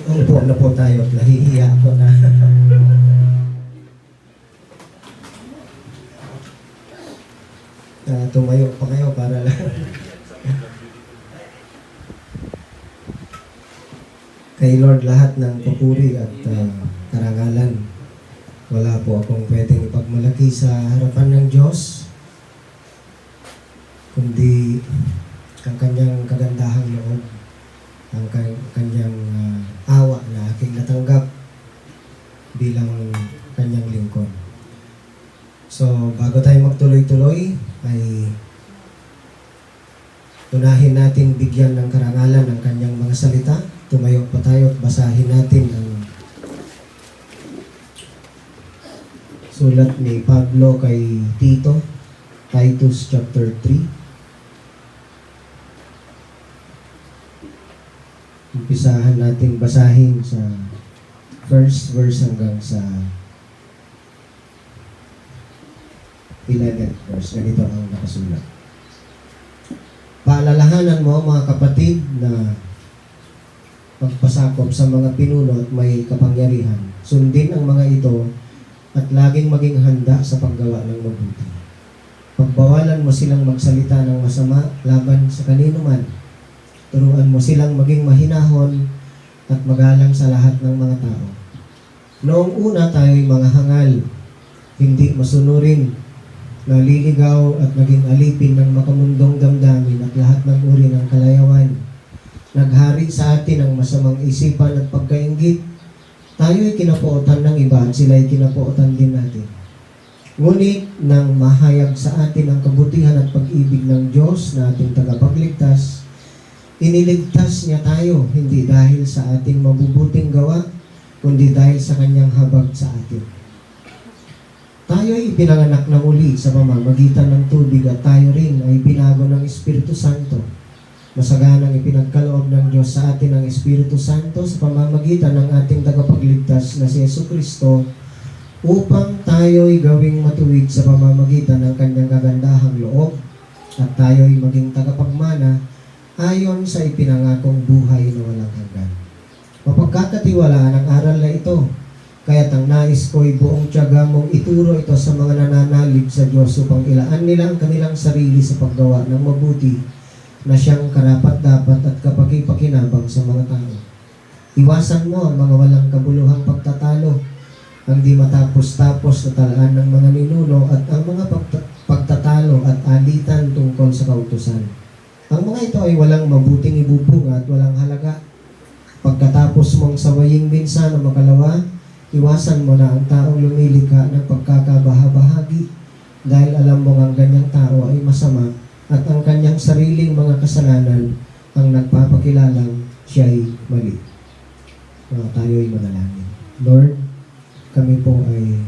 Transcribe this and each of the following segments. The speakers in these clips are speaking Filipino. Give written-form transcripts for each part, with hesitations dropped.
Upo na po tayo. Nahihiya ako na. Tumayo pa kayo para lang. Kay Lord lahat ng papuri at karangalan. Wala po akong pwedeng ipagmalaki sa harapan ng Diyos, kundi ang kanyang kagandahang loob, ang kanyang awa na aking natanggap bilang kanyang lingkod. So, bago tayo magtuloy-tuloy, ay unahin natin bigyan ng karangalan ang kanyang mga salita. Tumayo pa tayo at basahin natin ang sulat ni Pablo kay Tito, Titus chapter 3. Umpisahan natin basahin sa first verse hanggang sa 11th verse. Ganito ang nakasulat. Paalalahanan mo mga kapatid na magpasakop sa mga pinuno at may kapangyarihan. Sundin ang mga ito at laging maging handa sa paggawa ng mabuti. Pagbawalan mo silang magsalita ng masama laban sa kanino man. Turuan mo silang maging mahinahon at magalang sa lahat ng mga tao. Noong una tayo'y mga hangal, hindi masunurin, naliligaw at naging alipin ng makamundong damdamin at lahat ng uri ng kalayawan. Naghari sa atin ang masamang isipan at pagkainggit. Tayo'y kinapuotan ng iba at sila'y kinapuotan din natin. Ngunit nang mahayag sa atin ang kabutihan at pag-ibig ng Diyos na ating tagapagligtas, iniligtas niya tayo hindi dahil sa ating mabubuting gawa, kundi dahil sa kanyang habag sa atin. Tayo'y ipinanganak na uli sa pamamagitan ng tubig at tayo rin ay binago ng Espiritu Santo. Masaganang ipinagkaloob ng Diyos sa atin ang Espiritu Santo sa pamamagitan ng ating tagapagligtas na si Jesucristo upang tayo'y gawing matuwid sa pamamagitan ng kanyang kagandahang loob at tayo'y maging tagapagmana ayon sa ipinangakong buhay na walang hanggan. Mapagkakatiwalaan ang aral na ito, kaya't ang nais ko'y buong tiyaga mong ituro ito sa mga nananalig sa Diyos upang ilaan nila ang kanilang sarili sa paggawa ng mabuti na siyang karapat-dapat at kapaki-pakinabang sa mga tao. Iwasan mo ang mga walang kabuluhang pagtatalo, ang di matapos-tapos na talaan ng mga ninuno at ang mga pagtatalo at alitan tungkol sa kautusan. Ang mga ito ay walang mabuting ibubunga at walang halaga. Pagkatapos mong sawaying minsan o makalawa, iwasan mo na ang taong lumilikha ng pagkakabahabahagi dahil alam mo ang ganyang tao ay masama at ang kanyang sariling mga kasalanan ang nagpapakilalang siya'y mali. Tayo'y manalangin. Lord, kami po ay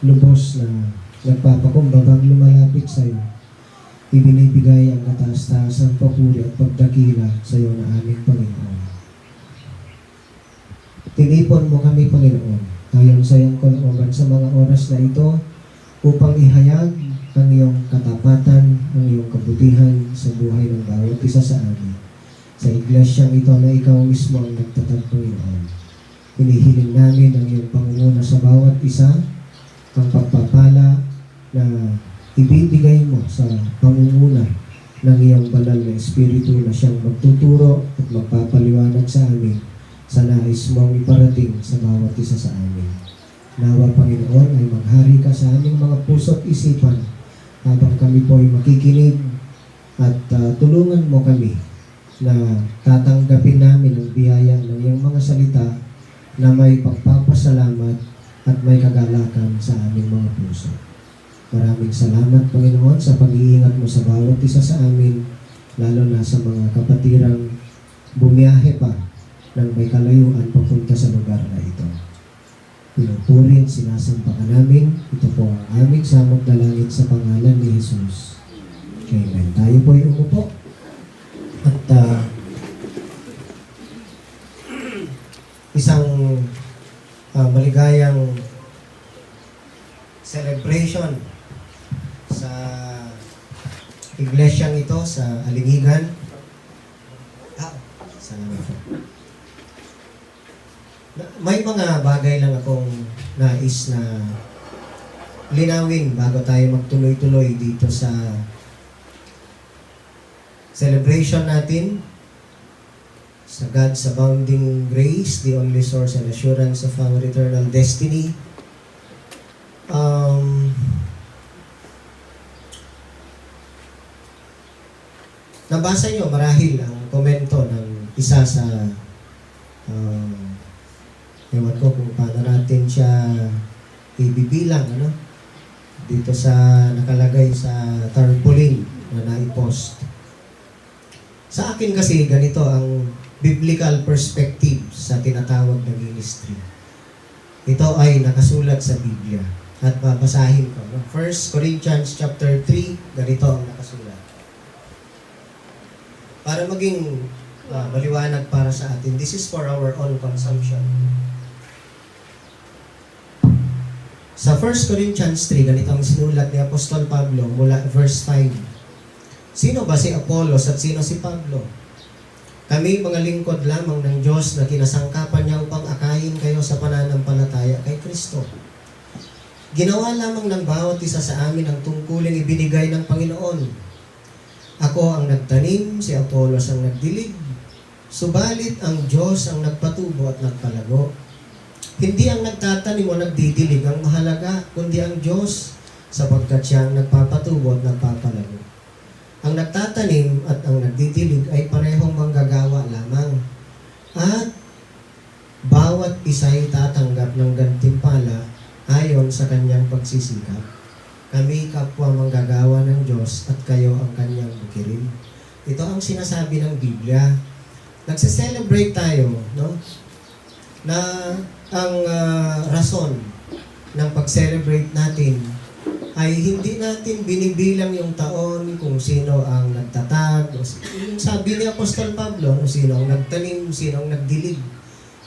lubos na nagpapakumbabang lumalapit sa iyo. Ibinibigay ang kataas-taasang papuri at pagdakila sa iyo na aming Panginoon. Tinipon mo kami, Panginoon, ayon sa iyong kalooban sa mga oras na ito upang ihayag ang iyong katapatan, ang iyong kabutihan sa buhay ng bawat isa sa amin. Sa iglesyang ito na ikaw mismo ang nagtatag, Panginoon. Hinihiling namin ang iyong pangunguna sa bawat isa, ang pagpapala na ibibigay mo sa pangunguna ng iyong banal na Espiritu na siyang magtuturo at magpapaliwanag sa amin sa nais mong iparating sa bawat isa sa amin. Nawa, Panginoon, ay maghari ka sa aming mga puso at isipan habang kami po ay makikinig at tulungan mo kami na tatanggapin namin ang biyaya ng iyong mga salita na may pagpapasalamat at may kagalakan sa aming mga puso. Maraming salamat, Panginoon, sa pag-iingat mo sa bawat isa sa amin, lalo na sa mga kapatirang bumiyahe pa ng may kalayuan papunta sa lugar na ito. Pinupurin, sinasampakan namin. Ito po ang aming samot dalangin sa pangalan ni Jesus. Amen. Tayo po ay umupo. At isang maligayang celebration sa iglesyang ito sa Alingigan. Salamat po. may mga bagay lang akong nais na linawin bago tayo magtuloy-tuloy dito sa celebration natin sa God's abounding grace, the only source and assurance of our eternal destiny. Nabasa nyo marahil ang komento ng isa sa ewan ko kung paano natin siya ibibilang, ano? Dito sa nakalagay sa tarpaulin na naipost. Sa akin kasi ganito ang biblical perspective sa tinatawag na ministry. Ito ay nakasulat sa Biblia at babasahin ko. No? 1 Corinthians chapter 3, ganito ang nakasulat. Para maging maliwanag para sa atin, this is for our own consumption. Sa 1 Corinthians 3, ganito ang sinulat ni Apostol Pablo mula verse 5. Sino ba si Apollos at sino si Pablo? Kami mga lingkod lamang ng Diyos na kinasangkapan niya upang akayin kayo sa pananampalataya kay Kristo. Ginawa lamang ng bawat isa sa amin ang tungkulin ibinigay ng Panginoon. Ako ang nagtanim, si Apollos ang nagdilig, subalit ang Diyos ang nagpatubo at nagpalago. Hindi ang nagtatanim o nagdidilig ang mahalaga, kundi ang Diyos, sapagkat siya ang nagpapatubo at nagpapalago. Ang nagtatanim at ang nagdidilig ay parehong manggagawa lamang. At bawat isa'y tatanggap ng gantimpala ayon sa kanyang pagsisikap. Kami kapwa manggagawa ng Diyos at kayo ang kanyang bukirin. Ito ang sinasabi ng Biblia. Nagse-celebrate tayo, no? Na ang rason ng pag-celebrate natin ay hindi natin binibilang yung taon kung sino ang nagtatag. Yung sabi ni Apostol Pablo, sino ang nagtanim, sino ang nagdilig.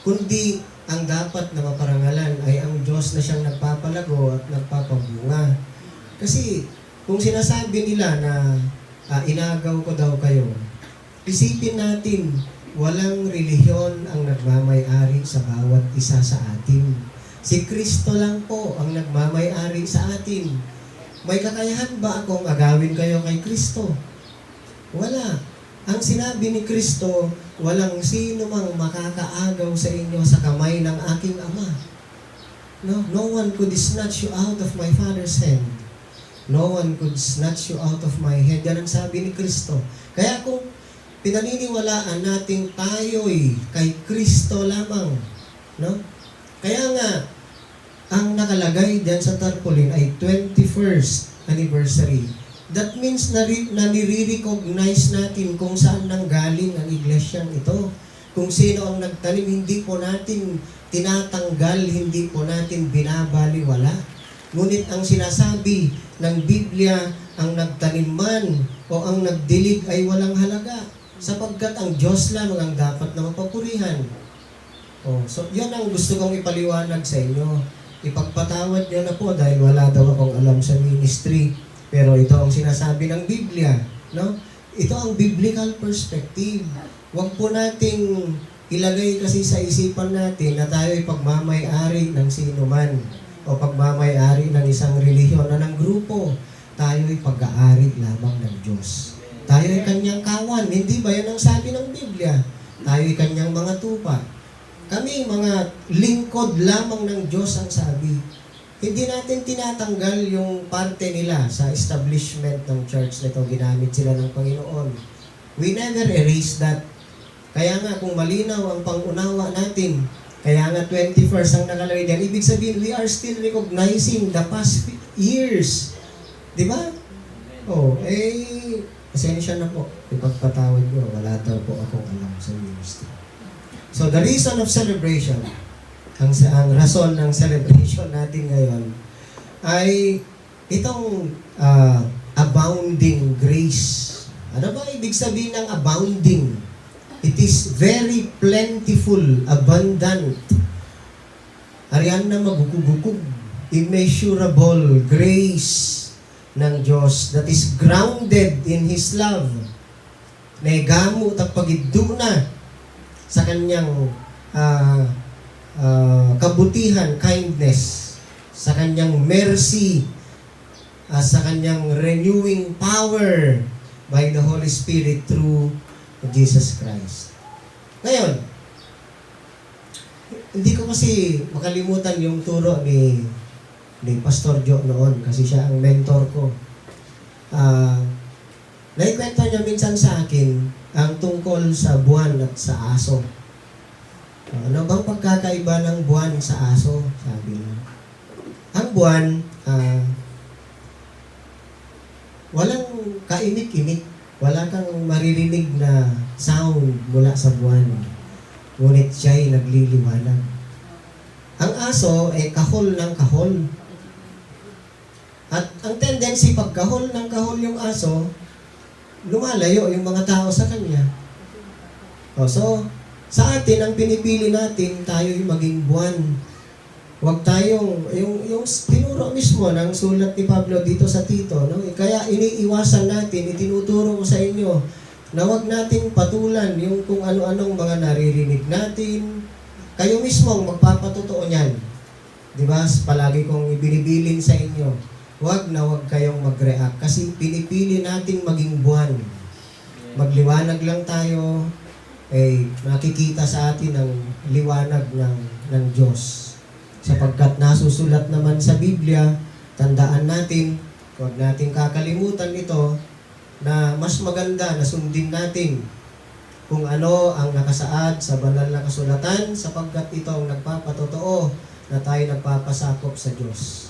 Kundi ang dapat na maparangalan ay ang Diyos na siyang nagpapalago at nagpapabunga. Kasi kung sinasabi nila na inagaw ko daw kayo, isipin natin, walang relihiyon ang nagmamay-ari sa bawat isa sa atin. Si Kristo lang po ang nagmamay-ari sa atin. May kakayahan ba akong agawin kayo kay Kristo? Wala. Ang sinabi ni Kristo, walang sino mang makakaagaw sa inyo sa kamay ng aking Ama. No one could snatch you out of my Father's hand. No one could snatch you out of my hand. Yan ang sabi ni Kristo. Kaya kung pinaniniwalaan natin tayo'y kay Kristo lamang, no? Kaya nga, ang nakalagay diyan sa tarpaulin ay 21st anniversary. That means na nire-recognize natin kung saan nanggaling ang iglesyang ito. Kung sino ang nagtanim, hindi po natin tinatanggal, hindi po natin binabaliwala. Ngunit ang sinasabi ng Biblia, ang nagtanim man o ang nagdilig ay walang halaga. Sapagkat ang Diyos lamang ang dapat na mapapurihan. So, yan ang gusto kong ipaliwanag sa inyo. Ipagpatawad niyo na po dahil wala daw akong alam sa ministry. Pero ito ang sinasabi ng Biblia. No? Ito ang biblical perspective. Huwag po nating ilagay kasi sa isipan natin na tayo ay pagmamay-ari ng sino man o pagmamay-ari ng isang relihiyon o ng grupo. Tayo ay pag-aari lamang ng Diyos. Tayo ay kanyang kawan. Hindi ba yan ang sabi ng Biblia? Tayo ay kanyang mga tupa. Kami mga lingkod lamang ng Diyos ang sabi. Hindi natin tinatanggal yung parte nila sa establishment ng church na ito. Ginamit sila ng Panginoon. We never erase that. Kaya nga kung malinaw ang pangunawa natin, kaya nga 21st ang nakalagay diyan, ibig sabihin we are still recognizing the past years. Di ba? Pasensya na po. Ipagpatawad nyo, wala daw po akong alam sa ministry. So, the reason of celebration, ang rason ng celebration natin ngayon, ay itong abounding grace. Ano ba ibig sabihin ng abounding? It is very plentiful, abundant. Ariyan na magugugugug. Immeasurable grace ng Diyos that is grounded in His love. Naigamo at pagiduna sa kanyang kabutihan, kindness, sa kanyang mercy, sa kanyang renewing power by the Holy Spirit through Jesus Christ. Ngayon, hindi ko kasi makalimutan yung turo ni Pastor Joe noon kasi siya ang mentor ko. Naikwento niya minsan sa akin ang tungkol sa buwan at sa aso. Ano bang pagkakaiba ng buwan sa aso? Sabi niya. Ang buwan, walang kaimik-imik. Wala kang maririnig na sound mula sa buwan. Ngunit siya'y nagliliwanag. Ang aso ay kahol ng kahol. At ang tendency pag kahol ng kahol yung aso, lumalayo yung mga tao sa kanya. So, sa atin, ang pinipili natin, tayo yung maging buwan. Huwag tayong, yung tinuro mismo ng sulat ni Pablo dito sa Tito, no? Kaya iniiwasan natin, itinuturo ko sa inyo, na huwag nating patulan yung kung ano-anong mga naririnig natin. Kayo mismo ang magpapatotoo niyan. Diba? Palagi kong ibinibilin sa inyo, huwag na huwag kayong mag-react kasi pinipili nating maging buwan. Magliwanag lang tayo, nakikita sa atin ang liwanag ng Diyos. Sapagkat nasusulat naman sa Biblia, tandaan natin, huwag nating kakalimutan ito, na mas maganda na sundin natin kung ano ang nakasaad sa banal na kasulatan sapagkat ito ang nagpapatotoo na tayo nagpapasakop sa Diyos.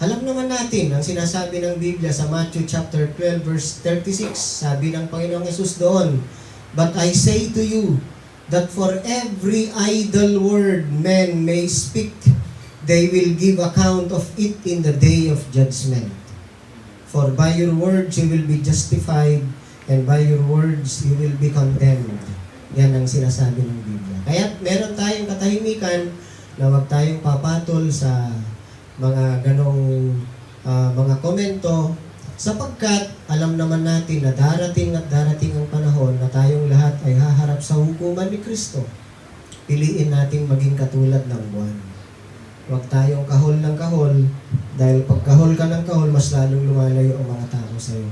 Alam naman natin ang sinasabi ng Biblia sa Matthew chapter 12 verse 36, sabi ng Panginoong Hesus doon, "But I say to you, that for every idle word men may speak, they will give account of it in the day of judgment. For by your words you will be justified, and by your words you will be condemned." Yan ang sinasabi ng Biblia. Kaya meron tayong katahimikan na huwag tayong papatol sa mga ganong mga komento sapagkat alam naman natin na darating at darating ang panahon na tayong lahat ay haharap sa hukuman ni Kristo. Piliin nating maging katulad ng buwan. Huwag tayong kahol ng kahol dahil pag kahol ka ng kahol, mas lalong lumalayo ang mga tao sa iyo.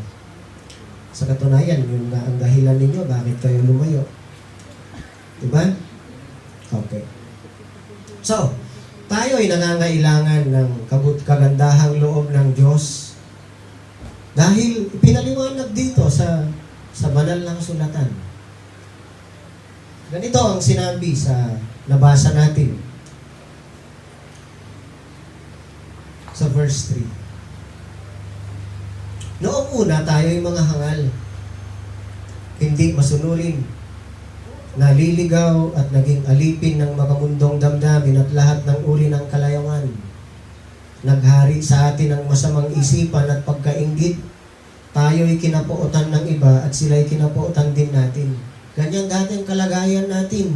Sa katunayan, yun nga ang dahilan ninyo, bakit kayo lumayo. Diba? Okay. So, tayo ay nangangailangan ng kagandahang loob ng Diyos dahil pinaliwanag dito sa banal na kasulatan. Ganito ang sinabi sa nabasa natin sa verse 3. Noong una, tayo ay mga hangal, hindi masunulin, naliligaw at naging alipin ng makamundong damdamin at lahat ng uri ng kalayawan. Naghari sa atin ang masamang isipan at pagkainggit. Tayo'y kinapuotan ng iba at sila'y kinapuotan din natin. Ganyan dati ang kalagayan natin.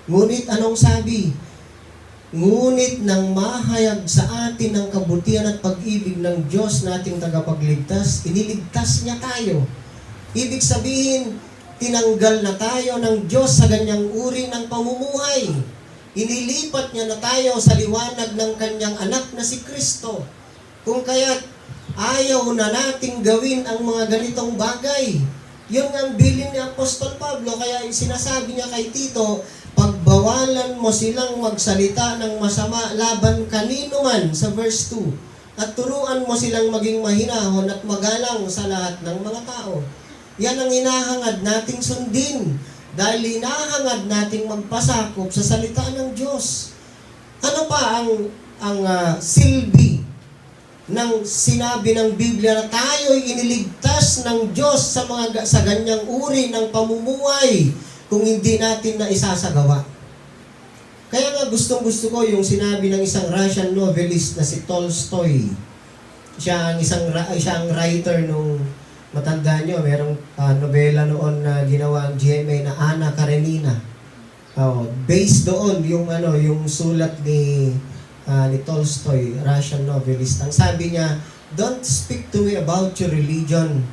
Ngunit anong sabi? Ngunit nang mahayag sa atin ang kabutihan at pag-ibig ng Diyos nating tagapagligtas, iniligtas niya tayo. Ibig sabihin, tinanggal na tayo ng Diyos sa ganyang uri ng pamumuhay. Inilipat niya na tayo sa liwanag ng kanyang anak na si Kristo. Kung kaya't ayaw na nating gawin ang mga ganitong bagay. Yun ang bilin ni Apostol Pablo, kaya sinasabi niya kay Tito, pagbawalan mo silang magsalita ng masama laban kanino man sa verse 2. At turuan mo silang maging mahinahon at magalang sa lahat ng mga tao. Yan ang hinahangad nating sundin. Dahil hinahangad nating magpasakop sa salita ng Diyos. Ano pa ang silbi ng sinabi ng Biblia na tayo'y iniligtas ng Diyos sa ganyang uri ng pamumuhay kung hindi natin na isasagawa? Kaya nga gustong-gusto ko yung sinabi ng isang Russian novelist na si Tolstoy. Siya ang writer nung matanda nyo, merong nobela noon na ginawa ang GMA na Anna Karenina. Based doon yung sulat ni Tolstoy, Russian novelist. Ang sabi niya, "Don't speak to me about your religion,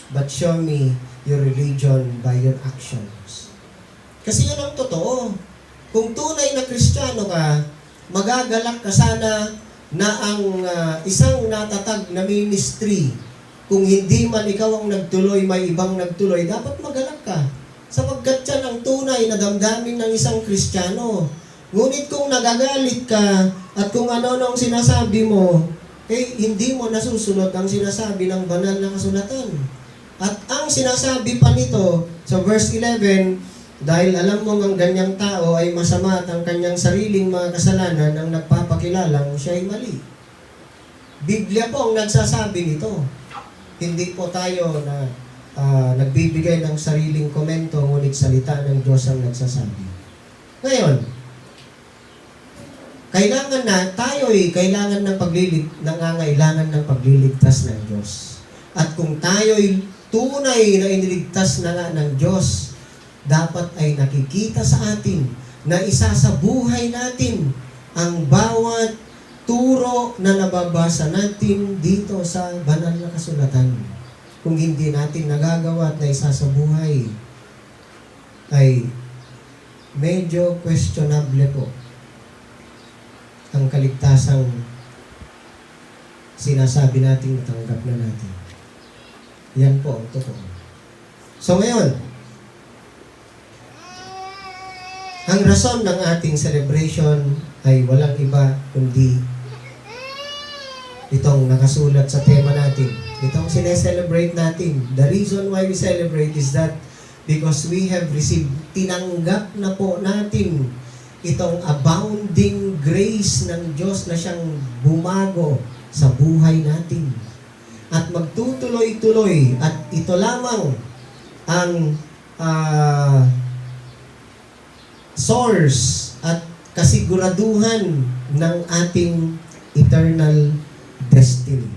but show me your religion by your actions." Kasi yun ang totoo. Kung tunay na Kristiyano ka, magagalak ka sana na ang isang natatag na ministry, kung hindi man ikaw ang nagtuloy, may ibang nagtuloy, dapat magalak ka. Sapagkat yan ang tunay na damdamin ng isang Kristiyano. Ngunit kung nagagalit ka at kung ano-ano ang sinasabi mo, hindi mo nasusunod ang sinasabi ng banal na kasulatan. At ang sinasabi pa nito sa verse 11, dahil alam mo ang ganyang tao ay masama at ang kanyang sariling mga kasalanan ang nagpapakilalang siya ay mali. Biblia po ang nagsasabi nito. Hindi po tayo na nagbibigay ng sariling komento, ngunit salita ng Diyos ang nagsasabi. Ngayon, kailangan ng nangangailangan ng pagliligtas ng Diyos. At kung tayo'y tunay na iniligtas na nga ng Diyos, dapat ay nakikita sa atin na isa sa buhay natin ang bawat turo na nababasa natin dito sa banal na kasulatan. Kung hindi natin nagagawa at na isa sa buhay, ay medyo questionable po ang kaligtasang sinasabi natin natanggap na natin. Yan po ang totoo. So ngayon, ang rason ng ating celebration ay walang iba kundi itong nakasulat sa tema natin. Itong sineselebrate natin. The reason why we celebrate is that because we have received, tinanggap na po natin itong abounding grace ng Diyos na siyang bumago sa buhay natin. At magtutuloy-tuloy at ito lamang ang source at kasiguraduhan ng ating eternal destiny.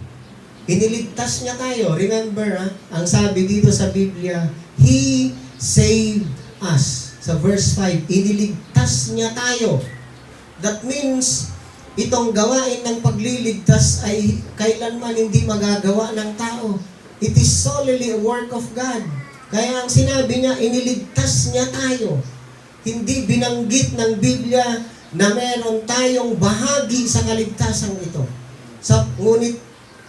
Iniligtas niya tayo. Remember, ang sabi dito sa Biblia, He saved us. Sa verse 5, iniligtas niya tayo. That means, itong gawain ng pagliligtas ay kailanman hindi magagawa ng tao. It is solely a work of God. Kaya ang sinabi niya, iniligtas niya tayo. Hindi binanggit ng Biblia na meron tayong bahagi sa kaligtasan ito. Ngunit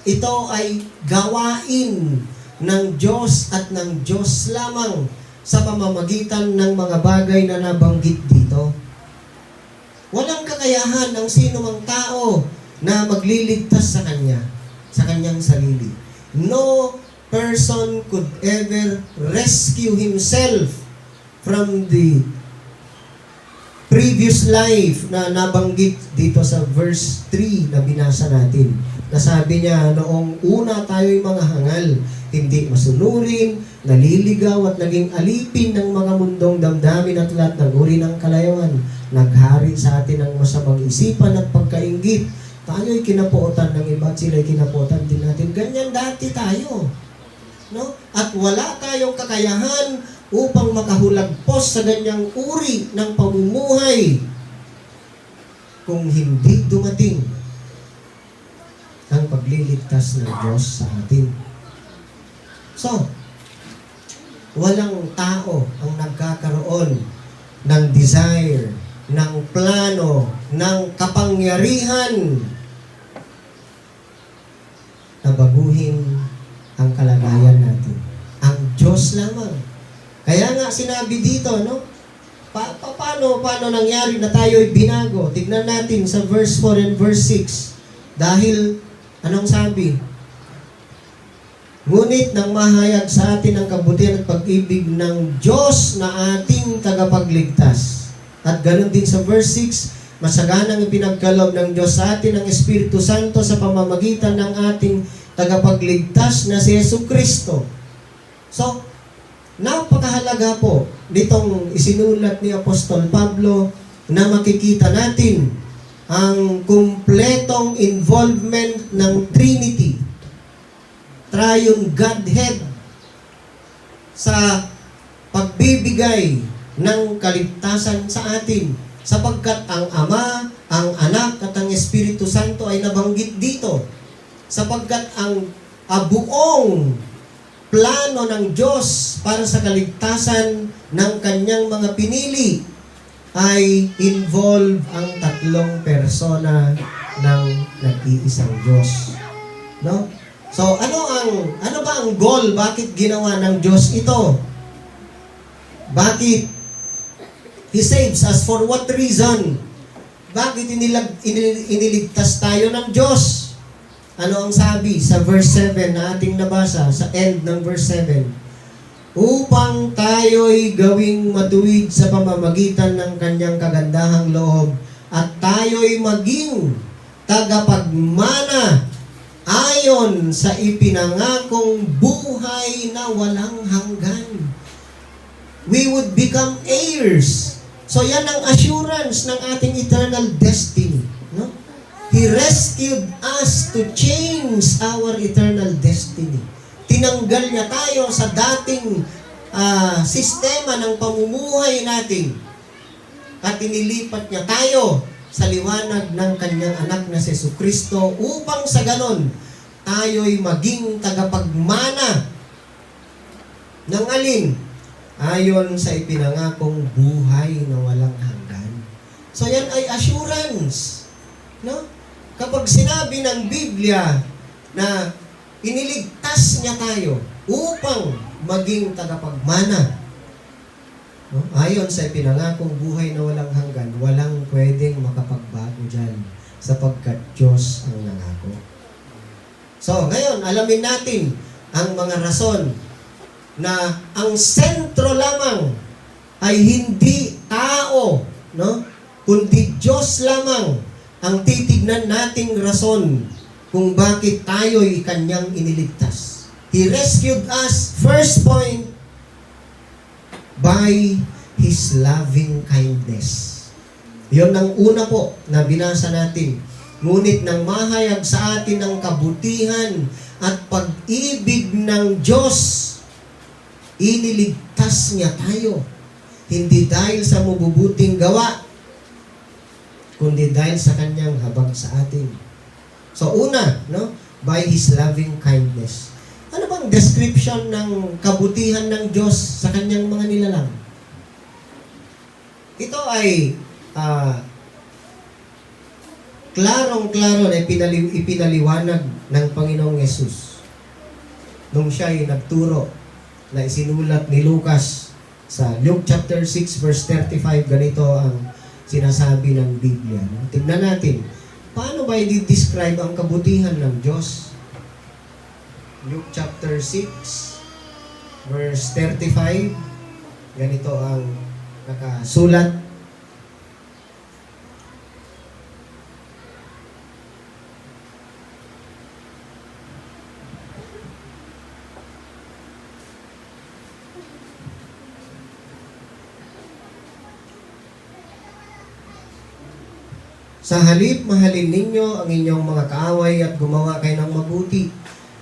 ito ay gawain ng Diyos at ng Diyos lamang sa pamamagitan ng mga bagay na nabanggit dito. Walang kakayahan ng sino mang tao na magliligtas sa Kanya, sa Kanyang sarili. No person could ever rescue himself from the previous life na nabanggit dito sa verse 3 na binasa natin. Nasabi niya, noong una tayo'y mga hangal, hindi masunurin, naliligaw at naging alipin ng mga mundong damdamin at lahat ng uri ng kalayuan. Naghari sa atin ang masamang isipan at pagkainggit. Tayo'y kinapuotan ng iba at sila'y kinapuotan din natin. Ganyan dati tayo. No? At wala tayong kakayahan upang makahulagpos sa ganyang uri ng pamumuhay kung hindi dumating ang pagliligtas ng Diyos sa atin. So, walang tao ang nagkakaroon ng desire, ng plano, ng kapangyarihan na baguhin ang kalagayan natin. Ang Diyos lamang. Kaya nga sinabi dito, no? Paano nangyari na tayo'y binago? Tignan natin sa verse 4 and verse 6. Dahil, anong sabi? Ngunit nang mahayag sa atin ang kabutihan at pag-ibig ng Diyos na ating tagapagligtas. At ganoon din sa verse 6, masaganang ipinagkaloob ng Diyos sa atin ang Espiritu Santo sa pamamagitan ng ating tagapagligtas na si Jesucristo. So, napakahalaga po nitong isinulat ni Apostol Pablo na makikita natin ang kumpletong involvement ng Trinity, Triune Godhead, sa pagbibigay ng kaligtasan sa atin, sapagkat ang Ama, ang Anak at ang Espiritu Santo ay nabanggit dito, sapagkat ang buong plano ng Diyos para sa kaligtasan ng kanyang mga pinili ay involve ang tatlong persona ng nag-iisang Diyos. No? So, ano ba ang goal? Bakit ginawa ng Diyos ito? Bakit? He saves us for what reason? Bakit iniligtas tayo ng Diyos? Ano ang sabi sa verse 7 na ating nabasa, sa end ng verse 7? Upang tayo'y gawing matuwid sa pamamagitan ng kanyang kagandahang loob at tayo'y maging tagapagmana ayon sa ipinangakong buhay na walang hanggan. We would become heirs. So yan ang assurance ng ating eternal destiny. No? He rescued us to change our eternal destiny. Tinanggal niya tayo sa dating sistema ng pamumuhay natin at inilipat niya tayo sa liwanag ng kanyang anak na si Jesucristo upang sa ganon tayo'y maging tagapagmana ng alin? Ayon sa ipinangakong buhay na walang hanggan. So yan ay assurance. No? Kapag sinabi ng Biblia na iniligtas niya tayo upang maging tagapagmana. No? Ayon sa ipinangakong buhay na walang hanggan, walang pwedeng makapagbago dyan sapagkat Diyos ang nangako. So, ngayon, alamin natin ang mga rason na ang sentro lamang ay hindi tao, no? Kundi Diyos lamang ang titignan nating rason kung bakit tayo'y kanyang iniligtas. He rescued us, first point, by His loving kindness. Yun ang una po na binasa natin. Ngunit nang mahayag sa atin ang kabutihan at pag-ibig ng Diyos, iniligtas niya tayo. Hindi dahil sa mabubuting gawa, kundi dahil sa kanyang habag sa atin. So una, no, by His loving kindness. Ano bang description ng kabutihan ng Diyos sa kanyang mga nilalang? Ito ay klarong-klaro na ipinaliwanag ng Panginoong Yesus nung siya ay nagturo na isinulat ni Lucas sa Luke chapter 6 verse 35. Ganito ang sinasabi ng Biblia. Tignan natin, paano ba i-describe ang kabutihan ng Diyos? Luke chapter 6 verse 35. Ganito ang nakasulat. Sa halip, mahalin ninyo ang inyong mga kaaway at gumawa kayo ng mabuti.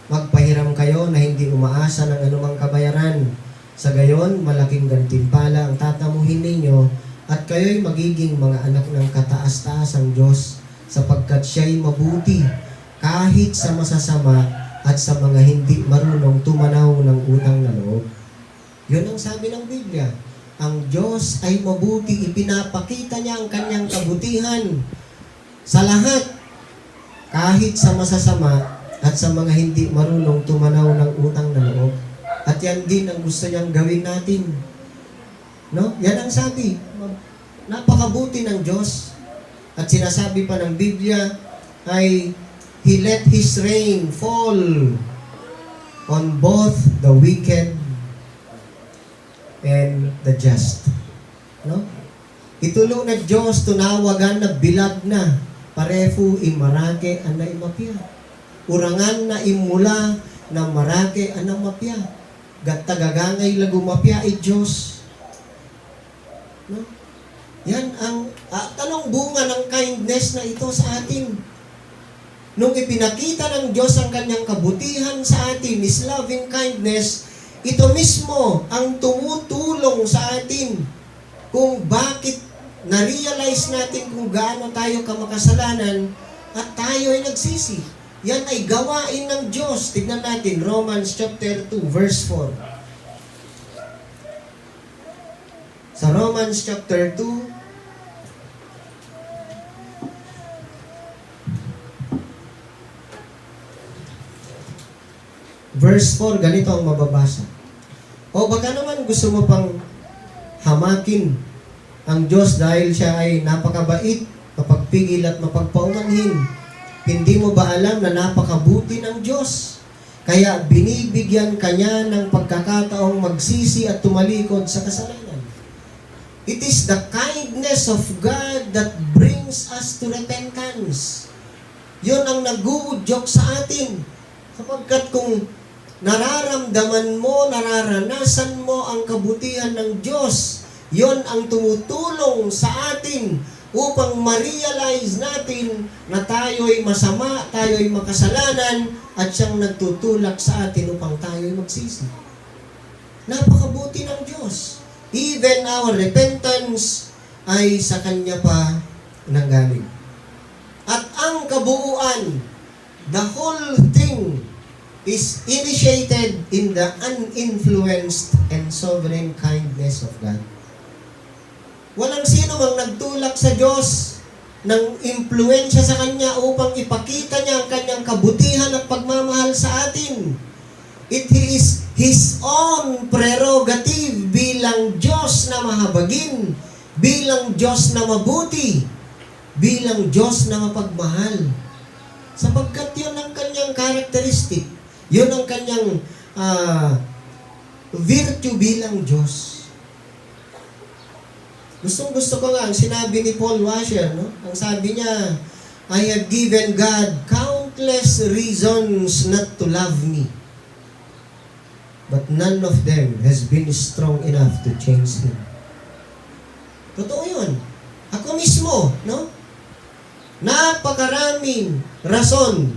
Magpahiram kayo na hindi umaasa ng anumang kabayaran. Sa gayon, malaking gantimpala ang tatamuhin ninyo at kayo'y magiging mga anak ng kataas-taasang Diyos sapagkat siya'y mabuti kahit sa masasama at sa mga hindi marunong tumanaw ng utang na loob. Yun ang sabi ng Biblia. Ang Diyos ay mabuti, ipinapakita niya ang kanyang kabutihan sa lahat, kahit sa masasama at sa mga hindi marunong tumanaw ng utang na loob. At yan din ang gusto niyang gawin natin. No? Yan ang sabi. Napakabuti ng Diyos. At sinasabi pa ng Biblia ay He let His rain fall on both the wicked and the just. No? Itulong na Diyos, tunawagan na bilag na, parefu imarake anay mapya. Urangan na imula na marake anang mapya. Gatagagangay lagu mapya ay Diyos. No? Yan ang tanong bunga ng kindness na ito sa atin. Nung ipinakita ng Diyos ang kanyang kabutihan sa atin, His loving kindness, ito mismo ang tumutulong sa atin kung bakit na-realize natin kung gaano tayo kamakasalanan at tayo ay nagsisi. Yan ay gawain ng Diyos. Tignan natin, Romans chapter 2, verse 4. Sa Romans chapter 2, verse 4, ganito ang mababasa. O baka naman gusto mo pang hamakin ang Diyos dahil siya ay napakabait, mapagpigil at mapagpaumanhin. Hindi mo ba alam na napakabuti ng Diyos? Kaya binibigyan kanya ng pagkakataong magsisi at tumalikod sa kasalanan. It is the kindness of God that brings us to repentance. Yun ang nag-uudyok sa atin. Sapagkat kung nararamdaman mo, nararanasan mo ang kabutihan ng Diyos, yon ang tumutulong sa atin upang ma-realize natin na tayo'y masama, tayo'y makasalanan, at siyang nagtutulak sa atin upang tayo'y magsisi. Napakabuti ng Diyos. Even our repentance ay sa Kanya pa nanggaling. At ang kabuuan, the whole thing is initiated in the uninfluenced and sovereign kindness of God. Walang sino mang nagtulak sa Diyos ng impluensya sa Kanya upang ipakita niya ang Kanyang kabutihan at pagmamahal sa atin. It is His own prerogative bilang Diyos na mahabagin, bilang Diyos na mabuti, bilang Diyos na mapagmahal. Sapagkat yun ang Kanyang characteristic, yun ang Kanyang virtue bilang Diyos. Gusto ko nga, ang sinabi ni Paul Washer, no? Ang sabi niya, I have given God countless reasons not to love me, but none of them has been strong enough to change Him. Totoo yun. Ako mismo, no? Napakaraming rason,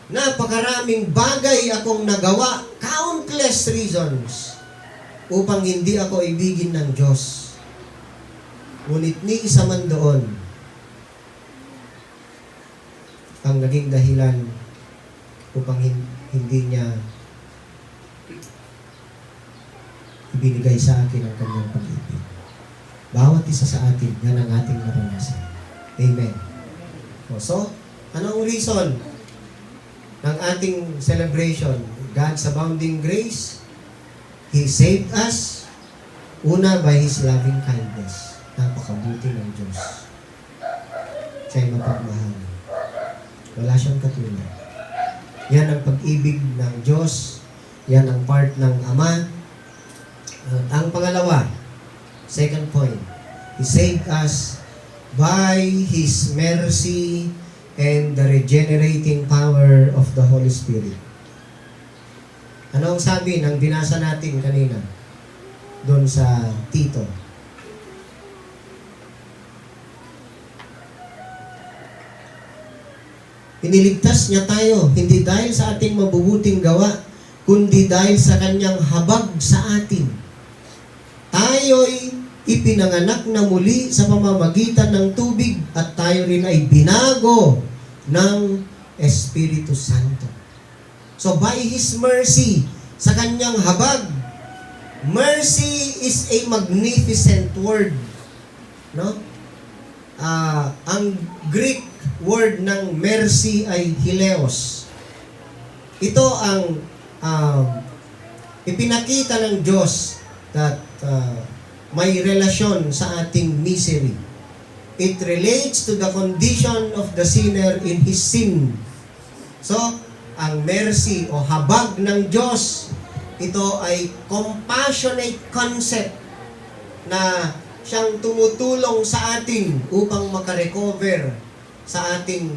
napakaraming bagay akong nagawa, countless reasons, upang hindi ako ibigin ng Diyos. Ngunit ni isa man doon ang naging dahilan upang hindi niya ibinigay sa akin ang kanyang pag-ibig. Bawat isa sa atin, yan ang ating naranasan. Amen. So, anong reason ng ating celebration? God's abounding grace. He saved us, una, by His loving kindness. Napakabuti ng Diyos. Siya'y mapagmahal. Wala siyang katulad. Yan ang pag-ibig ng Diyos. Yan ang part ng Ama. At ang pangalawa, second point, He saved us by His mercy and the regenerating power of the Holy Spirit. Ano ang sabi ng binasa natin kanina doon sa Tito? Iniligtas niya tayo, hindi dahil sa ating mabubuting gawa, kundi dahil sa Kanyang habag sa atin. Tayo'y ipinanganak na muli sa pamamagitan ng tubig at tayo rin ay binago ng Espiritu Santo. So by His mercy, sa Kanyang habag, mercy is a magnificent word. No? Ang Greek word ng mercy ay hileos. Ito ang ipinakita ng Diyos that may relasyon sa ating misery. It relates to the condition of the sinner in his sin. So, ang mercy o habag ng Diyos, ito ay compassionate concept na siyang tumutulong sa atin upang makarecover sa ating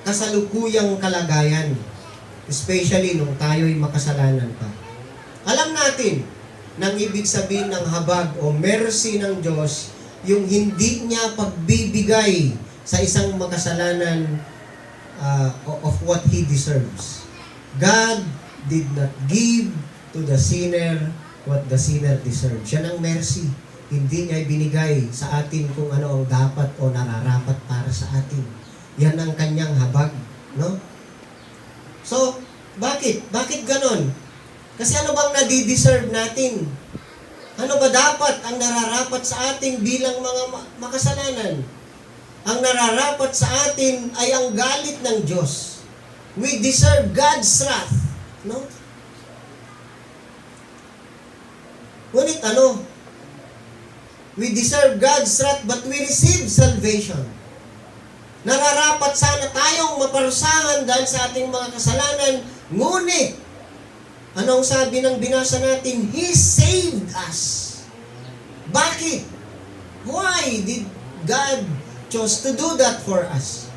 kasalukuyang kalagayan, especially nung tayo'y makasalanan pa. Alam natin nang ibig sabihin ng habag o mercy ng Diyos, yung hindi niya pagbibigay sa isang makasalanan of what he deserves. God did not give to the sinner what the sinner deserves. Yan ang mercy. Hindi niya ibinigay sa atin kung ano ang dapat o nararapat para sa atin. Yan ang kanyang habag, no? So, bakit? Bakit ganon? Kasi ano bang nadideserve natin? Ano ba dapat ang nararapat sa atin bilang mga makasalanan? Ang nararapat sa atin ay ang galit ng Diyos. We deserve God's wrath. No? Ngunit we deserve God's wrath but we receive salvation. Nararapat sana tayong maparusahan dahil sa ating mga kasalanan. Ngunit, anong sabi ng binasa natin? He saved us. Bakit? Why did God chose to do that for us?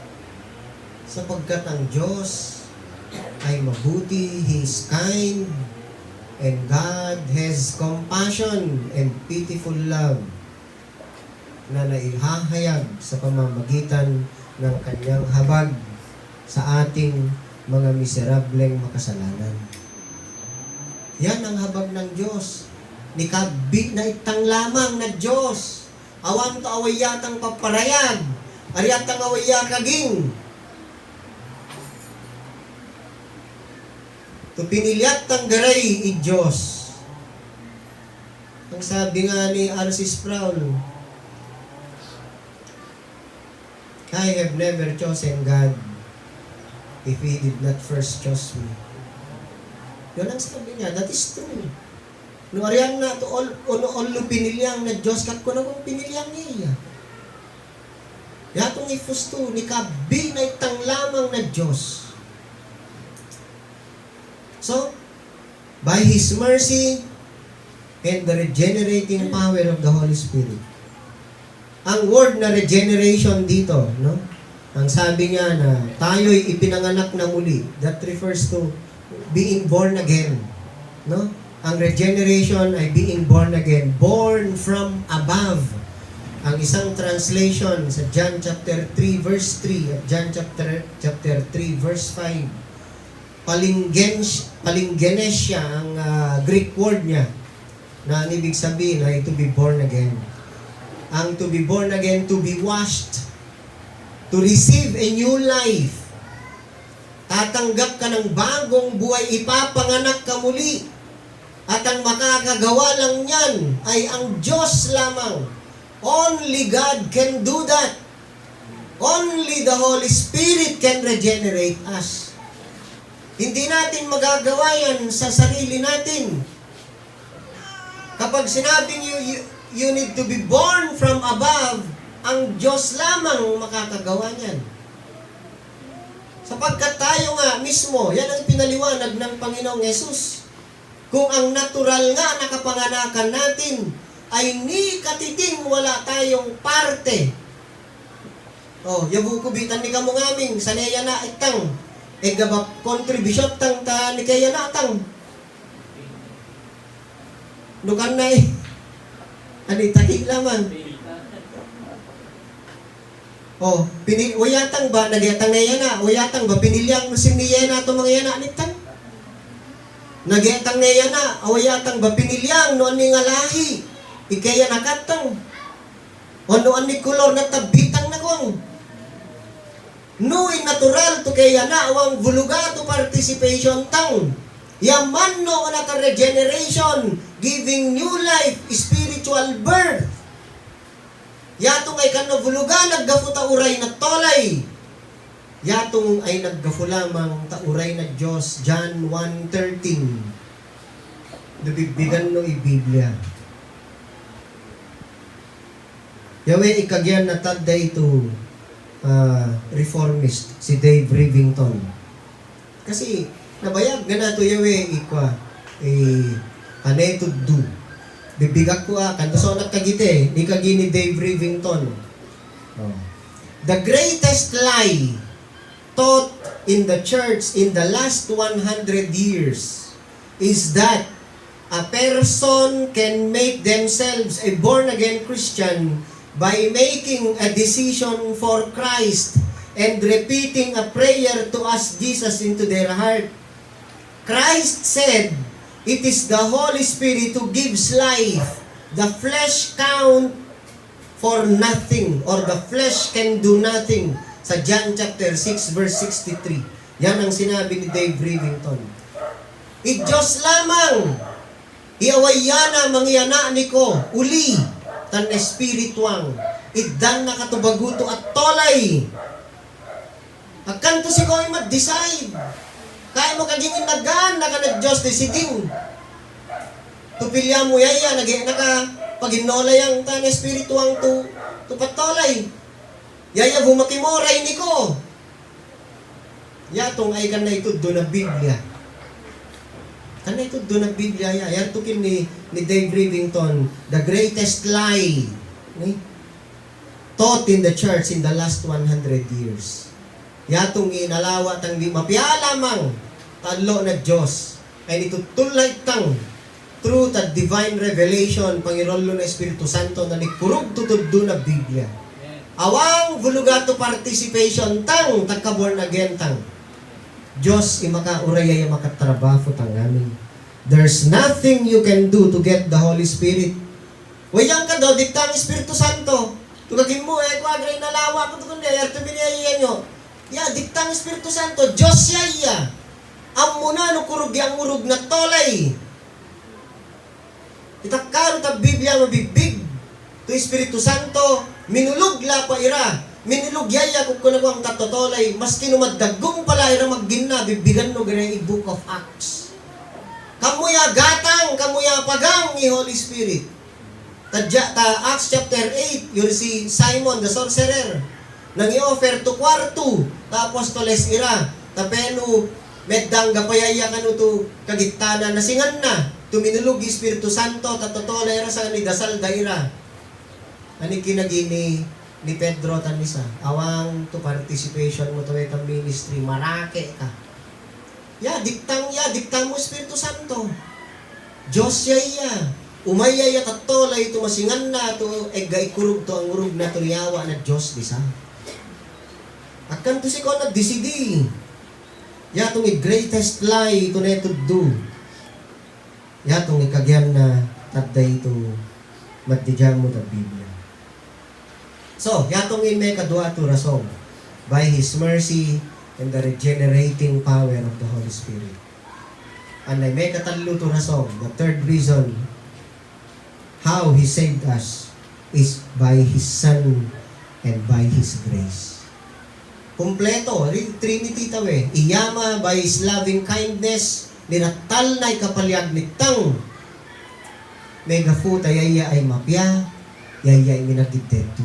Sapagkat ang Diyos ay mabuti, He is kind, and God has compassion and pitiful love na naihahayag sa pamamagitan ng kanyang habag sa ating mga miserableng makasalanan. Yan ang habag ng Diyos. Nikabit na itang lamang na Diyos. Awan to awayatang paparayag. Ariyatang awayakaging. To pinilyat tang garay i Diyos. Ang sabi nga ni R.C. Sproul, I have never chosen God if He did not first choose me. Yun ang sabi niya. That is true. No ariyan na to all pinilyang na Diyos kat ko na kung pinilyang niya. Yatong ifusto ni kabi na itang lamang na Diyos. So, by His mercy and the regenerating power of the Holy Spirit. Ang word na regeneration dito, no? Ang sabi niya na tayo'y ipinanganak na muli. That refers to being born again. No? Ang regeneration ay being born again. Born from above. Ang isang translation sa John chapter 3 verse 3 at John chapter 3 verse 5. Palingenesia ang Greek word niya na ang ibig sabihin ay to be born again. Ang to be born again, to be washed, to receive a new life. Tatanggap ka ng bagong buhay, ipapanganak ka muli. At ang makakagawa lang niyan ay ang Diyos lamang. Only God can do that. Only the Holy Spirit can regenerate us. Hindi natin magagawa yan sa sarili natin. Kapag sinabing you need to be born from above, ang Diyos lamang makakagawa niyan. Sapagkat tayo nga mismo, yan ang pinaliwanag ng Panginoong Yesus. Kung ang natural nga nakapanganakan natin ay ni katiting wala tayong parte. Yabu kubitan ni kamo ngaming, sanaya na itang, gabap kontribusyon tang ta ni kaya na tang. Nukan na tahi lamang. Uyatang ba, nagyatang na yan na, uyatang ba, pinilyang musim ni Yena ito mga yana anitang. Nagyatang na yan na, uyatang ba, pinilyang noon ni nga lahi, ikaya nakatang. Noon ni kulor na tabitang na kong. No'y natural to kaya na, awang vuluga to participation tang. Yaman no another regeneration, giving new life, spiritual birth. Yatong ay kanavulugan, naggafuta uray na tolay. Yatong ay naggafu lamang tauray na Diyos. John 1:13. Nabigbigan no i-Biblia. Yawe ikagyan na tadday ito reformist, si Dave Rivington. Kasi, nabayag nga na ito yawe ikwa, to do. Bibigak ko kanto so nagkagite, ni kagini Dave Rivington. The greatest lie taught in the church in the last 100 years is that a person can make themselves a born-again Christian by making a decision for Christ and repeating a prayer to ask Jesus into their heart. Christ said, it is the Holy Spirit who gives life. The flesh count for nothing, or the flesh can do nothing. Sa John chapter 6 verse 63. Yan ang sinabi ni Dave Rivington. Diyos lamang, iawayana mangyana ni ko, uli, tan espirituang, iddan na katubaguto at tolay. Agkanto si ko ay mag-decide. Kaya mo kaging inagan na ka nag-Diyos deciding. Tupilya mo yaya, naka paginola yang tan espiritu ang tu patolay. Yaya bumakimoray ni ko. Yatong ay kan na ituddo na Biblia. Kan na ituddo na Biblia ya. Yan tukin ni Dave Rivington, the greatest lie taught in the church in the last 100 years. Yatong inalawa tang di mapialamang talo na Diyos ay nitutulay tang truth at divine revelation pangirolo na Espiritu Santo na nikurog tutuddo na Biblia. Awang vulugato participation tang tagka-born again tang Diyos imaka-uraya yung makatrabaho tang amin. There's nothing you can do to get the Holy Spirit. Wayang ka daw, diktang Espiritu Santo. Tugagin mo, kwadray na lawa ko kundi, erto biniyaya nyo. Ya, diktang Espiritu Santo, Diyos yaya. Amuna no kurug yang urug na tolay. Itakaro ta Biblia mabibig. To Espiritu Santo, minulog la pa ira. Minulog yaya kung kunagwang katotolay. Maski numadagong pala ira maggina, bibigan no gana Book of Acts. Kamuya gatang, kamuya pagang ni Holy Spirit. Acts chapter 8, yun si Simon the sorcerer. Nang i-offer to kwarto, ta apostoles ira. Tapeno, meddang gapayaya kanu to kagitana na singan na. Tuminulog Espiritu Santo, tatotolay ira sa nidasal daira. Ani kinagini ni Pedro tanisa, awang to participation mo to itong ministry, marake ka. Diktang mo Espiritu Santo. Diyos yaya. Umayaya tatolay to masingan na to, kurug to ang urug na to liyawa na Diyos disa. Akan to si ko na disidi. Yatong greatest lie to na ito do. Yatong ikagyan na taday to magdijang mo ta Biblia. So, yatong may kadua to rason. By His mercy and the regenerating power of the Holy Spirit. And may katalo to rason. The third reason how He saved us is by His Son and by His grace. Kompleto, Trinity tawe. Iyama by His loving kindness, niratal na ikapalyag nitang megafuta yaya ay mapya, yaya ay minagdidento.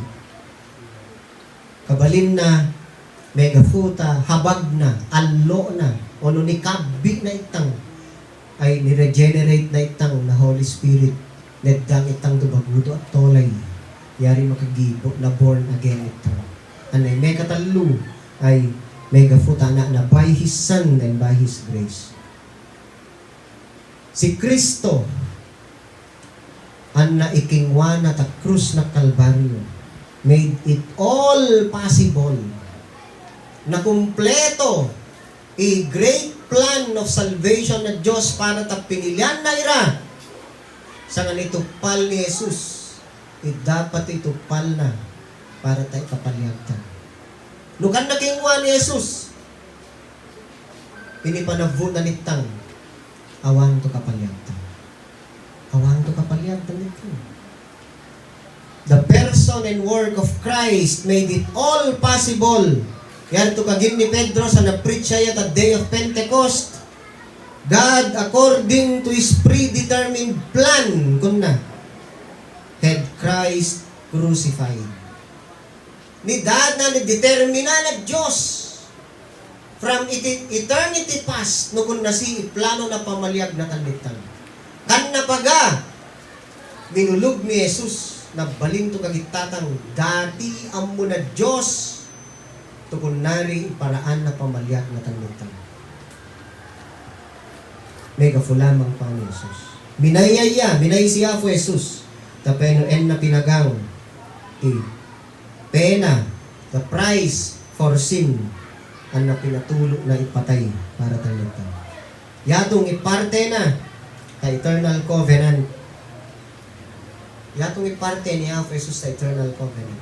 Kabalin na, megafuta, habag na, allo na, o nunikabi na itang, ay niregenerate na itang na Holy Spirit, neddang itang dubagudo at tolay, yari makagibo na born again itang. Anay, may katalo, ay megafuta na by His Son and by His grace. Si Kristo, ang naikingwa na ta krus na Kalbaryo, made it all possible na kumpleto a great plan of salvation na Diyos para ta pinilian na ira sa nga nitupal ni Jesus. Dapat itupal na para tayo kapalyagtan. Nukan na kingwa ni Jesus, pinipanavun na nitang awang to kapalyagtan. Awang to kapalyagtan nito. The person and work of Christ made it all possible. Yan to kagin ni Pedro sa na-preach siya at the day of Pentecost. God, according to His predetermined plan, kunna, had Christ crucified. Ni dad na nagdetermina na Diyos from eternity past no kun na si plano na pamalyag na talitan. Kan napaga minulog ni Jesus na baling to kagitatang dati amo na Diyos to kunari paraan na pamalyag na talitan. Mega fulamang pa ni Jesus. Minayaya, minay siya po Jesus. Tapeno en na pinagang pena, the price for sin, ang napinatulog na ipatay para talitan. Yatong iparte na ka eternal covenant. Yatong iparte niya of Jesus sa eternal covenant.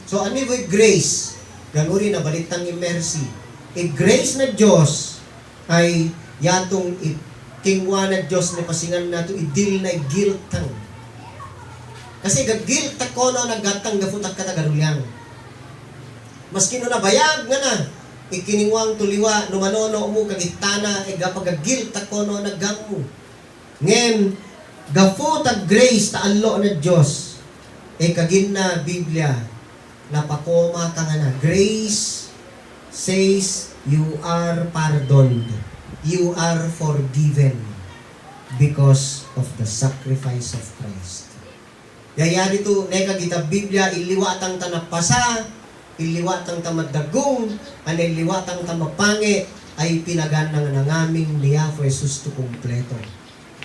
So, ano yung grace? Ganuri na balitang yung mercy. Grace na Diyos ay yatong kingwa na Diyos na pasingan na ito, idil na guilt tang. Kasi gag-guilt tako na nagatang gafutak katagarulyang. Maski no nabayag nga na, ikiningwang tuliwa, numanono mo kagitana, gapagagil takono naggamu. Ngem, gafu tag grace ta allo na Diyos, kagin na Biblia, napakoma ka nga na. Grace says, you are pardoned. You are forgiven because of the sacrifice of Christ. Yaya dito, neka kita Biblia, iliwatang tanapasa, iliwatang tamadagong, iliwatang tamapangi, ay pinagan ng nangaming niya for Jesus to kumpleto.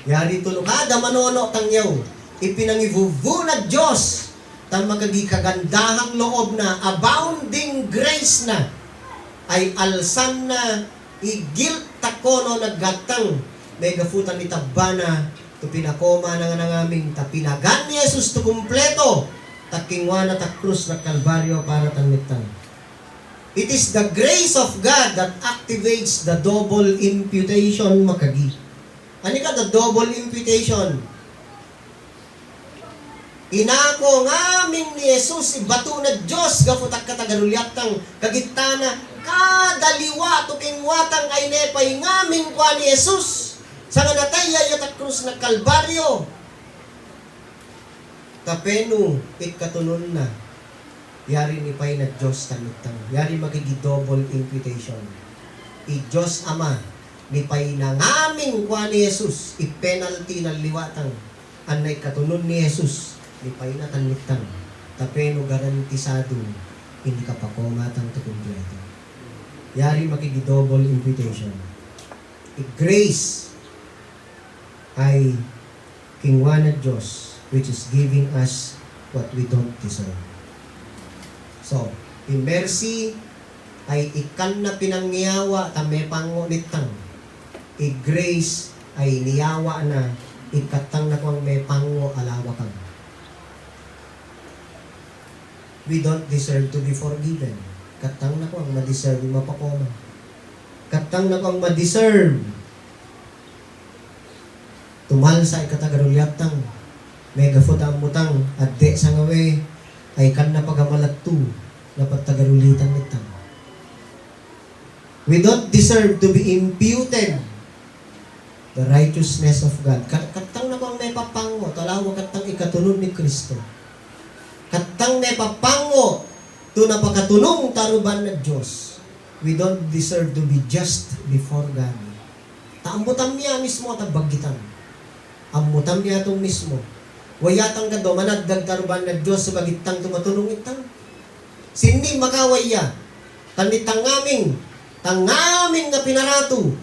Yari dito, kada manono tang yaw, ipinangivuvu na Diyos, tang magagikagandahang loob na, abounding grace na, ay alsan na, igil takono naggatang, may gafutan ni tabana, to pinakoma na nga naming tapinagan ni Jesus to kumpleto, takingwa na takrus na Kalbaryo para tanmitang. It is the grace of God that activates the double imputation makagi. Ano ka the double imputation? Inako ngaming ni Jesus ibato na Diyos gafutak katagalulyatang kagitana kadaliwa tukingwatang ay nepay ngaming kwa ni Jesus. Sa nga nataya yatak krus na Kalbaryo. Tapeno, ikatunon na. Yari ni pay na Diyos tamitang. Yari magigidouble imputation. Diyos Ama, ni pay na ngaming kwa ni Jesus, penalty na liwatang. Anay katunon ni Jesus, ni pay na tamitang. Tapeno garantisado, hindi ka pa kumatang to kumpleto. Yari magigidouble imputation. Grace ay kingwa na Diyos which is giving us what we don't deserve. So, in mercy ay ikan na pinangyawa tame pangunitang. Grace ay niyawa na ikatang na kung may pango alawa kang. We don't deserve to be forgiven. Katang na kung ma-deserve mapakoma. Katang na kung ma-deserve tumal sa ikatagarulyatang may gafot ang mutang at de sa ngawe ay kan na pagamalattu na pagtagarulitan nitang. We don't deserve to be imputed the righteousness of God. Katang na kung may papango, talawa katang ikatunod ni Kristo. Katang may papango, to napakatunong taruban na Diyos. We don't deserve to be just before God. Taambutan niya mismo at bagitan. Amutam niya itong mismo. Wayatang ka do, managdag taruban na Diyos sa bagitang tumatulong itang. Sindi makawaya. Tanitang ngaming nga pinarato.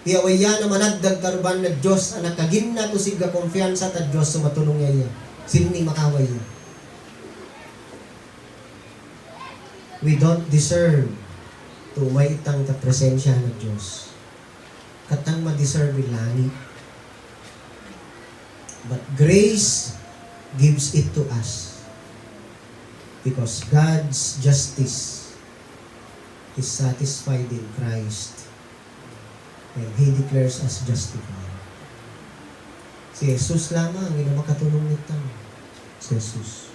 Kaya waya na managdag taruban na Diyos, ang nakagin na to siga kumpiyansa ta Diyos sa matulong niya. Sindi makawaya. We don't deserve to maitang ta presensya ng Diyos. Katang ma-deserve langit. But grace gives it to us. Because God's justice is satisfied in Christ. And He declares us justified. Si Jesus lamang ang makatulong nitang. Si Jesus.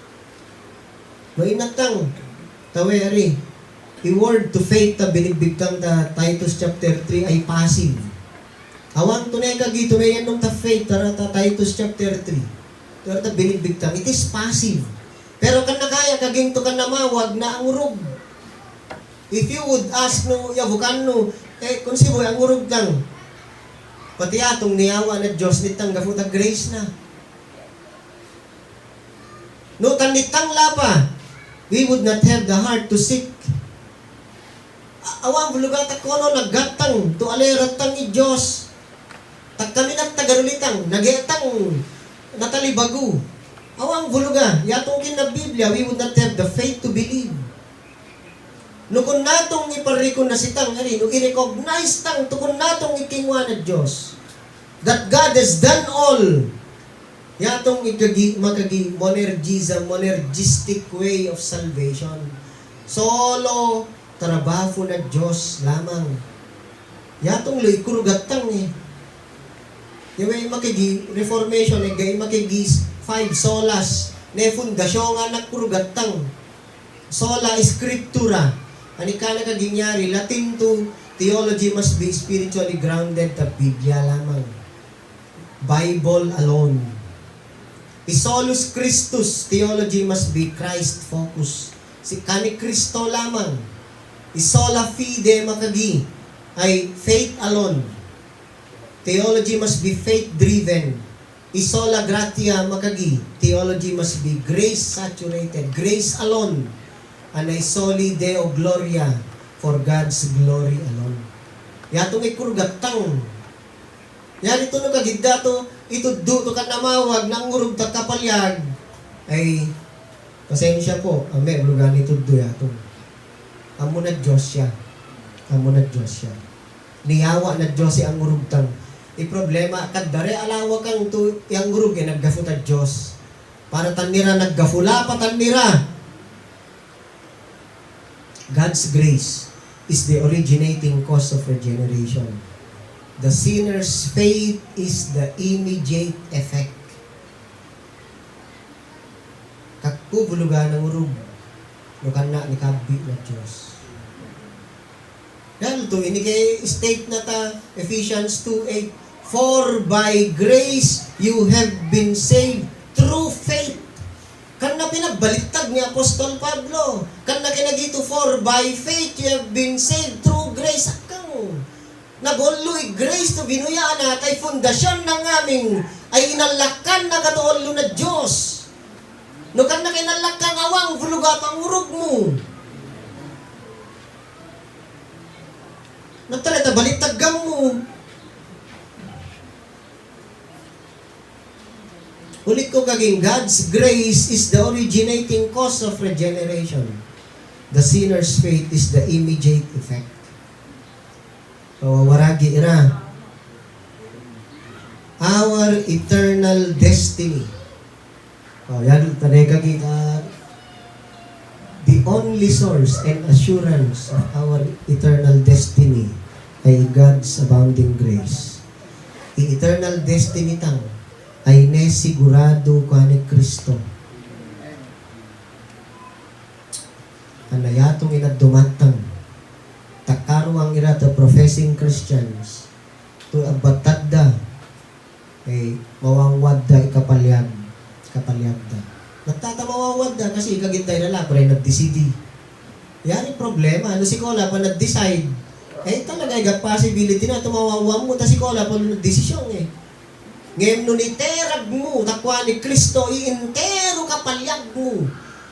Mainatang, taweri, i-word to faith ta binigbigtang ta Titus chapter 3 ay passive. Awan tunay kagito may yanong ta faith ta Titus chapter 3. Pero ta binigbigtang, it is passive. Pero kan nakaya kaging to kan namawag na ang urog. If you would ask no yabukan no, kung si boy ang urog lang. Pati atong niyawa na Diyos nitang gafuta grace na. No tanitang lapa, we would not have the heart to seek. Awang bulugata kono naggatang to aleratang i Diyos. Tag kami nagtagarulitang, nagetang natalibagu. Awang buluga, yatong na Biblia, we would not have the faith to believe. No kung natong iparikon na sitang, no i-recognize tang, to kung natong ikingwa na Diyos, that God has done all, yatong monergistic way of salvation. Solo, trabaho na Diyos lamang. Yatong lo'y kurugatang yung may makigi reformation, gay makigi 5 solas, ne fundasyon nga nagkurugatang. Sola Scriptura, Ani ka na kaginyari, Latin to theology must be spiritually grounded ta Biblia lamang. Bible alone. Isolus Christus, theology must be Christ focus. Si kani Kristo lamang. Isola fide makagi ay faith alone. Theology must be faith driven. Isola gratia makagi, theology must be grace saturated, grace alone. Anay soli Deo gloria, for God's glory alone. Yatong ikurgatang. Yan ito no kagidda to, ito do to kanamawag nang urog ta kapalyag. Ay pasensya po, ame lugan ito do yatong. Amo na Diyos siya. Amo na Diyos siya. Niyawa na Diyos ang urugtang. I-problema, kadare alawa kang to, yung urug naggafu ta Diyos. Para tanira naggafula pa tanira. God's grace is the originating cause of regeneration. The sinner's faith is the immediate effect. Kakubulugan ng urug. Lukan na ni kabi na Diyos. Yan to, ini kay state na ta, Ephesians 2:8. For by grace you have been saved through faith. Kan na pinagbaliktad ni Apostol Pablo. Kan na kinagito, for by faith you have been saved through grace. Akang naguluy grace to binuyaan na kay fundasyon ng aming ay inalakan na katuolo na Diyos. No kan na kinalakan awang vulugat ang urog mo. Nagtalita baliktad gam mo. Ulit ko kaging, God's grace is the originating cause of regeneration. The sinner's faith is the immediate effect. So, waragi ira. Our eternal destiny. Yan, tareka kita. The only source and assurance of our eternal destiny ay God's abounding grace. The eternal destiny tang ay nesigurado ka ni Kristo. Anayatong inadumantang takaro ang irata professing Christians to abatadda ay mawangwad da ikapalyag da. Nagtatamawawad da kasi ikagintay na lang pero nag-decide. Yan yung problema. Ano si Kola pa nag-decide? Eh talaga yung possibility na tumawawa mo ta si Kola pa nag-desisyon eh. Ngayon nun iterag mo, takwa ni Kristo, iintero kapalyag mo.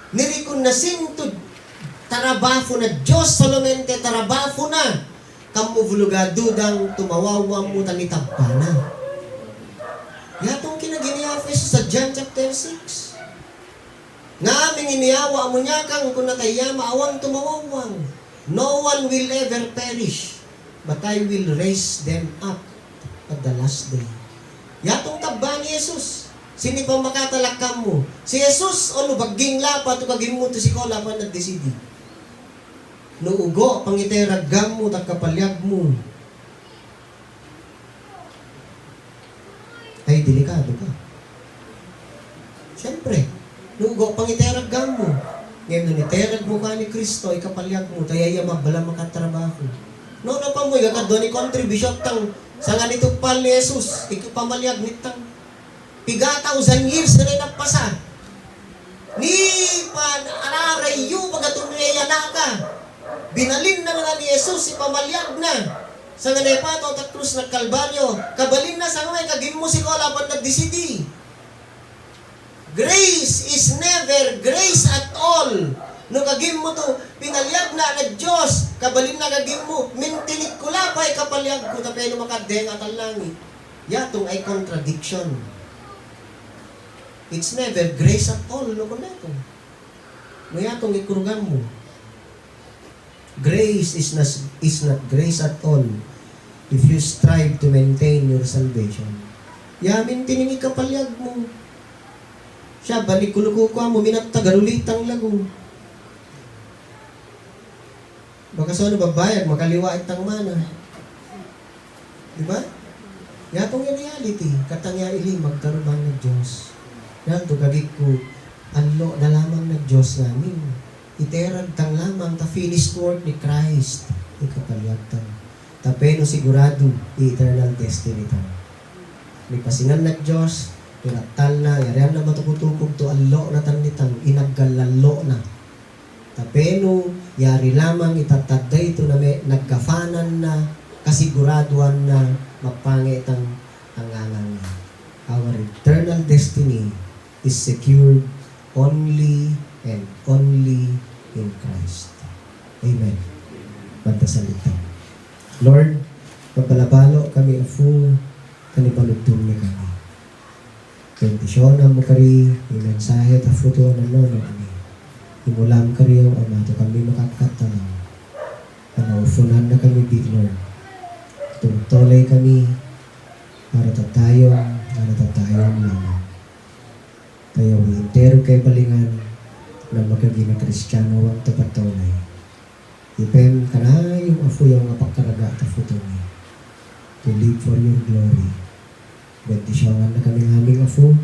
Nirikon na sinto, tarabafo na Diyos, solamente tarabafo na. Kamuvulugadudang tumawawa mo tanitabpa na. Yatong kinaginiafes sa John chapter 6. Nga aming iniyawa mo niya kang kung nakayama awang tumawawang. No one will ever perish, but I will raise them up at the last day. Yatong tabba ni Jesus. Sini pa makatalakam mo? Si Jesus o baging lapa to kagim mo to si Kola pa nagdesidi. Nuugo, pangiteragam mo, tagkapalyag mo. Ay, delikado ka. Siyempre, nuugo, pangiteragam mo. Ngayon, niterag mo ka ni Kristo, ikapalyag mo, tayaya mabala makatrabaho. No, na pa mo, ikakado ni contribution tang sa nga nito pal ni Jesus, ikipamalyag nitang piga 1,000 years na rin nagpasa. Ni pan araray yu pagatuloy na ka. Binalin na nga ni Jesus, ipamalyag na. Sa nga nepato at krus ng Kalbaryo, kabalin na sa nga kagim mo si Kola pan nagdesidi. Grace is never grace at all. No kagim mo to, pinalyag na na Diyos, kabalin na kagim mo, mintinik ko lapay kapalyag ko, tapeno makadeng at langit. Yatong ay contradiction. It's never grace at all, no ko na ito. No yatong ikurugan mo. Grace is not grace at all if you strive to maintain your salvation. Yamin tiningi kapalyag mo. Siya, banikulukukuha mo, minagtagarulitang lago. Baka sa ano babayag, makaliwait tang mana. Diba? Yatong yung reality, katangya ili, magkaroon ng Diyos. Yan to, kagik ko, anlo na lamang ng Diyos namin. iterag tang lamang ta finished work ni Christ. Ikapalyagtan. Tapeno sigurado, eternal destiny ta. Ni pasingan na Diyos, pinatal na, yarihan na matukutukog to allo na tanitang, inaggalalo na. Tapeno, yari lamang itatagday ito na may nagkafanan na, kasiguraduan na, mapangit ang angangan na. Our eternal destiny is secured only and only in Christ. Amen. Magdasalita. Lord, pagbalabalo kami afu, kanibalugtong ni kami. Bendisyonan mo kari, yung mensahe ta futo na nono kami. Imulam kari ang ama, to kami makakatanaw. Panaufunan na kami di Lord. Tumutulay kami, para tatayong lamang. Tayo entero kay balingan na magaging Kristiyano ang tapatulay. Ipem ka na yung afu yung mapagkaraga ta futo ni. To live for your glory. Bendisyonan na kami ng aming afu,